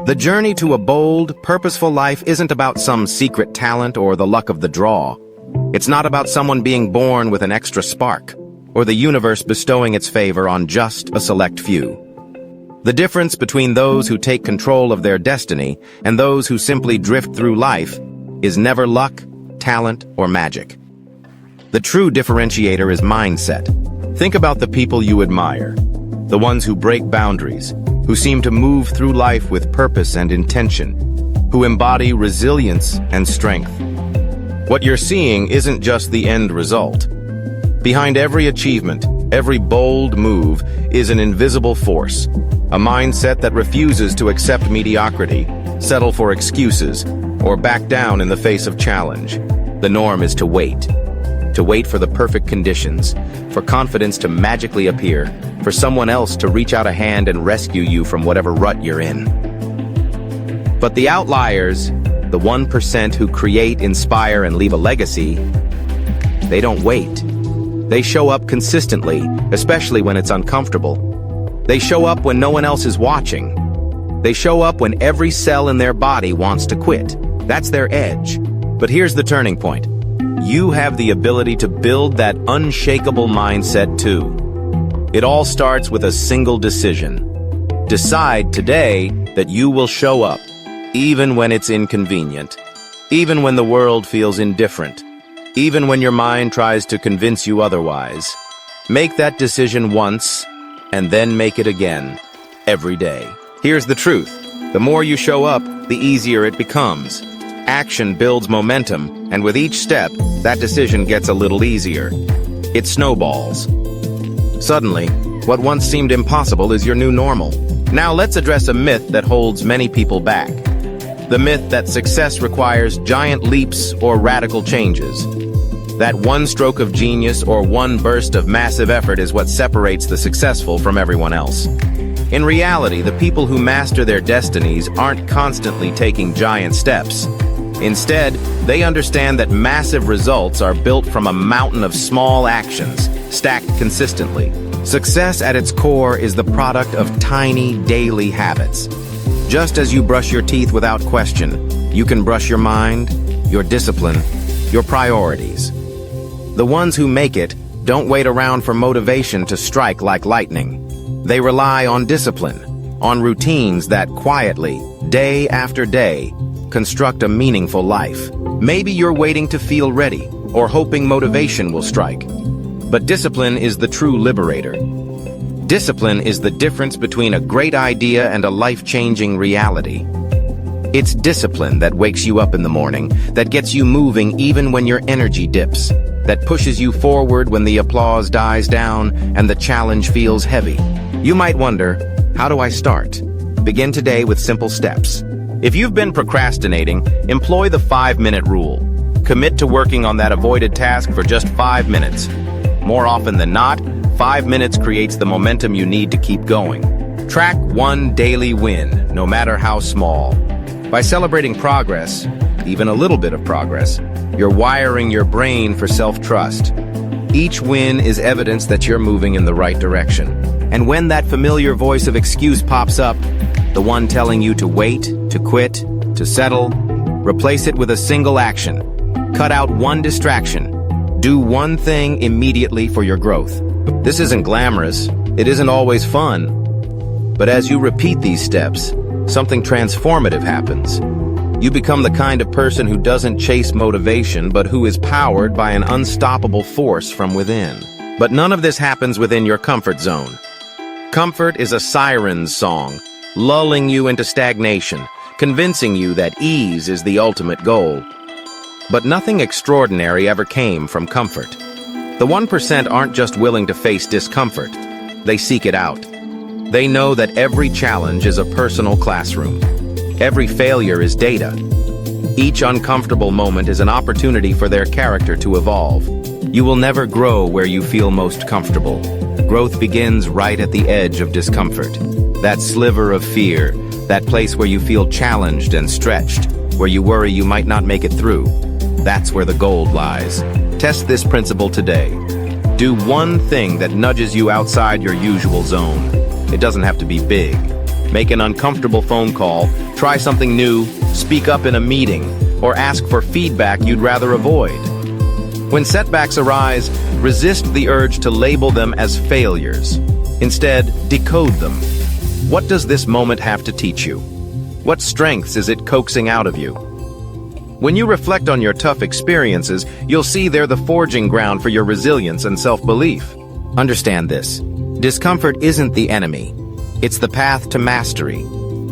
The journey to a bold, purposeful life isn't about some secret talent or the luck of the draw. It's not about someone being born with an extra spark, or the universe bestowing its favor on just a select few. The difference between those who take control of their destiny and those who simply drift through life is never luck, talent, or magic. The true differentiator is mindset. Think about the people you admire, the ones who break boundaries, who seem to move through life with purpose and intention, who embody resilience and strength. What you're seeing isn't just the end result. Behind every achievement, every bold move is an invisible force, a mindset that refuses to accept mediocrity, settle for excuses, or back down in the face of challenge. The norm is to wait for the perfect conditions, for confidence to magically appear, for someone else to reach out a hand and rescue you from whatever rut you're in. But the outliers, the 1% who create, inspire, and leave a legacy, they don't wait. They show up consistently, especially when it's uncomfortable. They show up when no one else is watching. They show up when every cell in their body wants to quit. That's their edge. But here's the turning point. You have the ability to build that unshakable mindset too. It all starts with a single decision. Decide today that you will show up, even when it's inconvenient, even when the world feels indifferent, even when your mind tries to convince you otherwise. Make that decision once, and then make it again, every day. Here's the truth. The more you show up, the easier it becomes. Action builds momentum, and with each step, that decision gets a little easier. It snowballs. Suddenly, what once seemed impossible is your new normal. Now let's address a myth that holds many people back. The myth that success requires giant leaps or radical changes. That one stroke of genius or one burst of massive effort is what separates the successful from everyone else. In reality, the people who master their destinies aren't constantly taking giant steps. Instead, they understand that massive results are built from a mountain of small actions, stacked consistently. Success at its core is the product of tiny daily habits. Just as you brush your teeth without question, you can brush your mind, your discipline, your priorities. The ones who make it don't wait around for motivation to strike like lightning. They rely on discipline, on routines that quietly, day after day, construct a meaningful life. Maybe you're waiting to feel ready, or hoping motivation will strike. But discipline is the true liberator. Discipline is the difference between a great idea and a life-changing reality. It's discipline that wakes you up in the morning, that gets you moving even when your energy dips, that pushes you forward when the applause dies down and the challenge feels heavy. You might wonder, how do I start? Begin today with simple steps. If you've been procrastinating, employ the 5-minute rule. Commit to working on that avoided task for just 5 minutes. More often than not, 5 minutes creates the momentum you need to keep going. Track one daily win, no matter how small. By celebrating progress, even a little bit of progress, you're wiring your brain for self-trust. Each win is evidence that you're moving in the right direction. And when that familiar voice of excuse pops up, the one telling you to wait, to quit, to settle, replace it with a single action. Cut out one distraction. Do one thing immediately for your growth. This isn't glamorous. It isn't always fun. But as you repeat these steps, something transformative happens. You become the kind of person who doesn't chase motivation, but who is powered by an unstoppable force from within. But none of this happens within your comfort zone. Comfort is a siren's song, lulling you into stagnation, convincing you that ease is the ultimate goal. But nothing extraordinary ever came from comfort. The 1% aren't just willing to face discomfort, they seek it out. They know that every challenge is a personal classroom. Every failure is data. Each uncomfortable moment is an opportunity for their character to evolve. You will never grow where you feel most comfortable. Growth begins right at the edge of discomfort. That sliver of fear, that place where you feel challenged and stretched, where you worry you might not make it through. That's where the gold lies. Test this principle today. Do one thing that nudges you outside your usual zone. It doesn't have to be big. Make an uncomfortable phone call, try something new, speak up in a meeting, or ask for feedback you'd rather avoid. When setbacks arise, resist the urge to label them as failures. Instead, decode them. What does this moment have to teach you? What strengths is it coaxing out of you? When you reflect on your tough experiences, you'll see they're the forging ground for your resilience and self-belief. Understand this. Discomfort isn't the enemy. It's the path to mastery.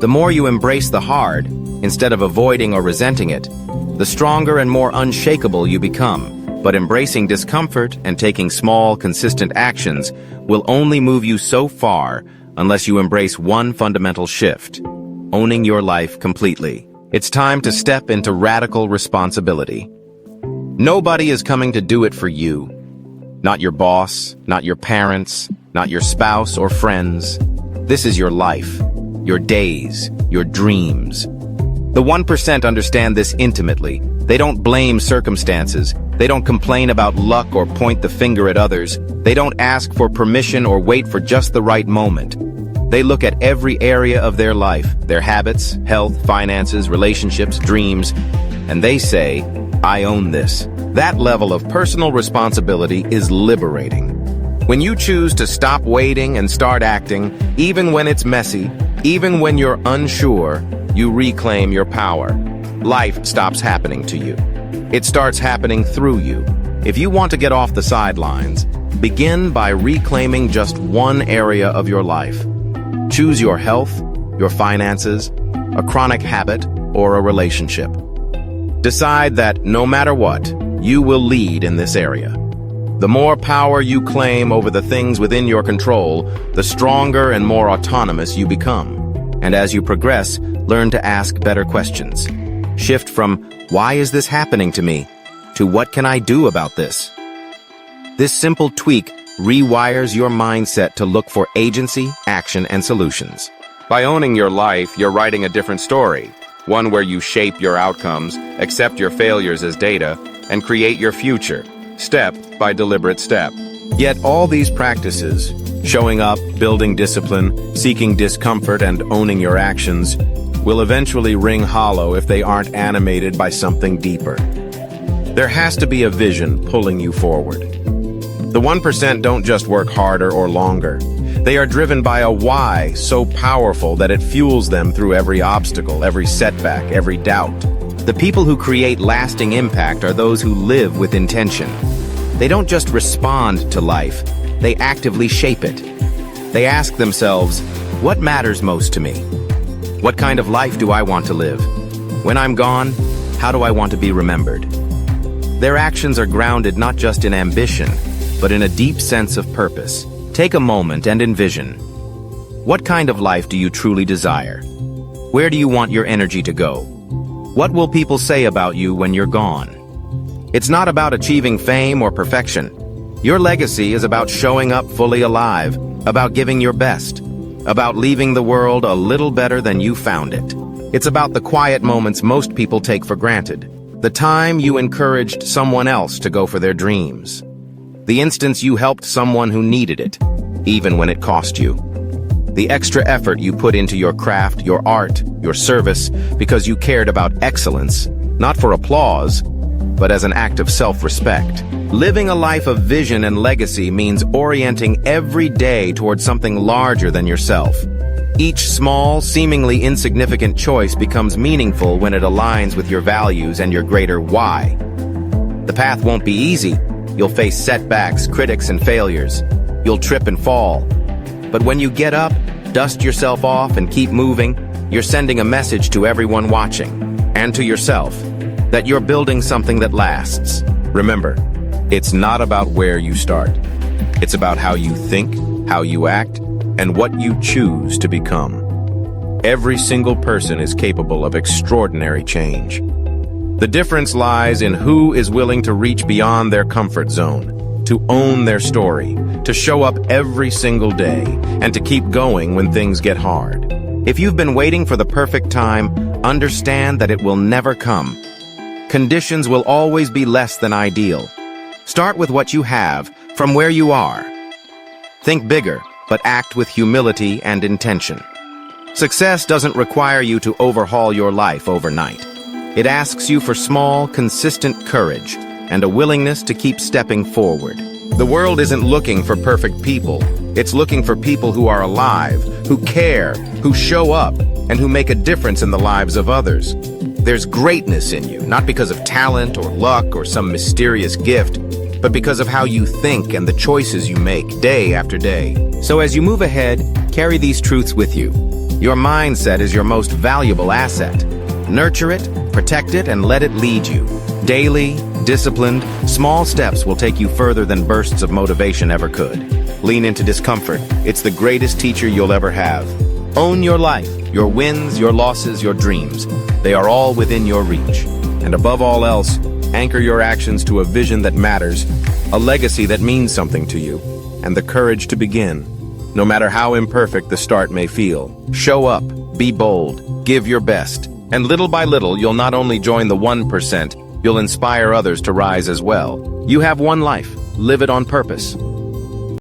The more you embrace the hard, instead of avoiding or resenting it, the stronger and more unshakable you become. But embracing discomfort and taking small, consistent actions will only move you so far unless you embrace one fundamental shift: owning your life completely. It's time to step into radical responsibility. Nobody is coming to do it for you. Not your boss, not your parents, not your spouse or friends. This is your life, your days, your dreams. The 1% understand this intimately. They don't blame circumstances. They don't complain about luck or point the finger at others. They don't ask for permission or wait for just the right moment. They look at every area of their life, their habits, health, finances, relationships, dreams, and they say, I own this. That level of personal responsibility is liberating. When you choose to stop waiting and start acting, even when it's messy, even when you're unsure, you reclaim your power. Life stops happening to you. It starts happening through you. If you want to get off the sidelines, begin by reclaiming just one area of your life. Choose your health, your finances, a chronic habit, or a relationship. Decide that no matter what, you will lead in this area. The more power you claim over the things within your control, the stronger and more autonomous you become. And as you progress, learn to ask better questions. Shift from, why is this happening to me, to what can I do about this? This simple tweak rewires your mindset to look for agency, action, and solutions. By owning your life, you're writing a different story, one where you shape your outcomes, accept your failures as data, and create your future, step by deliberate step. Yet all these practices, showing up, building discipline, seeking discomfort, and owning your actions, will eventually ring hollow if they aren't animated by something deeper. There has to be a vision pulling you forward. The 1% don't just work harder or longer. They are driven by a why so powerful that it fuels them through every obstacle, every setback, every doubt. The people who create lasting impact are those who live with intention. They don't just respond to life, they actively shape it. They ask themselves, what matters most to me? What kind of life do I want to live? When I'm gone, how do I want to be remembered? Their actions are grounded not just in ambition, but in a deep sense of purpose. Take a moment and envision. What kind of life do you truly desire? Where do you want your energy to go? What will people say about you when you're gone? It's not about achieving fame or perfection. Your legacy is about showing up fully alive, about giving your best, about leaving the world a little better than you found it. It's about the quiet moments most people take for granted. The time you encouraged someone else to go for their dreams. The instance you helped someone who needed it, even when it cost you. The extra effort you put into your craft, your art, your service, because you cared about excellence, not for applause, but as an act of self-respect. Living a life of vision and legacy means orienting every day towards something larger than yourself. Each small, seemingly insignificant choice becomes meaningful when it aligns with your values and your greater why. The path won't be easy. You'll face setbacks, critics, and failures. You'll trip and fall. But when you get up, dust yourself off, and keep moving, you're sending a message to everyone watching, and to yourself, that you're building something that lasts. Remember, it's not about where you start. It's about how you think, how you act, and what you choose to become. Every single person is capable of extraordinary change. The difference lies in who is willing to reach beyond their comfort zone, to own their story, to show up every single day, and to keep going when things get hard. If you've been waiting for the perfect time, understand that it will never come. Conditions will always be less than ideal. Start with what you have, from where you are. Think bigger, but act with humility and intention. Success doesn't require you to overhaul your life overnight. It asks you for small, consistent courage and a willingness to keep stepping forward. The world isn't looking for perfect people. It's looking for people who are alive, who care, who show up, and who make a difference in the lives of others. There's greatness in you, not because of talent or luck or some mysterious gift, but because of how you think and the choices you make day after day. So as you move ahead, carry these truths with you. Your mindset is your most valuable asset. Nurture it, protect it, and let it lead you. Daily, disciplined, small steps will take you further than bursts of motivation ever could. Lean into discomfort. It's the greatest teacher you'll ever have. Own your life, your wins, your losses, your dreams. They are all within your reach. And above all else, anchor your actions to a vision that matters, a legacy that means something to you, and the courage to begin. No matter how imperfect the start may feel, show up, be bold, give your best, and little by little you'll not only join the 1%, you'll inspire others to rise as well. You have one life, live it on purpose.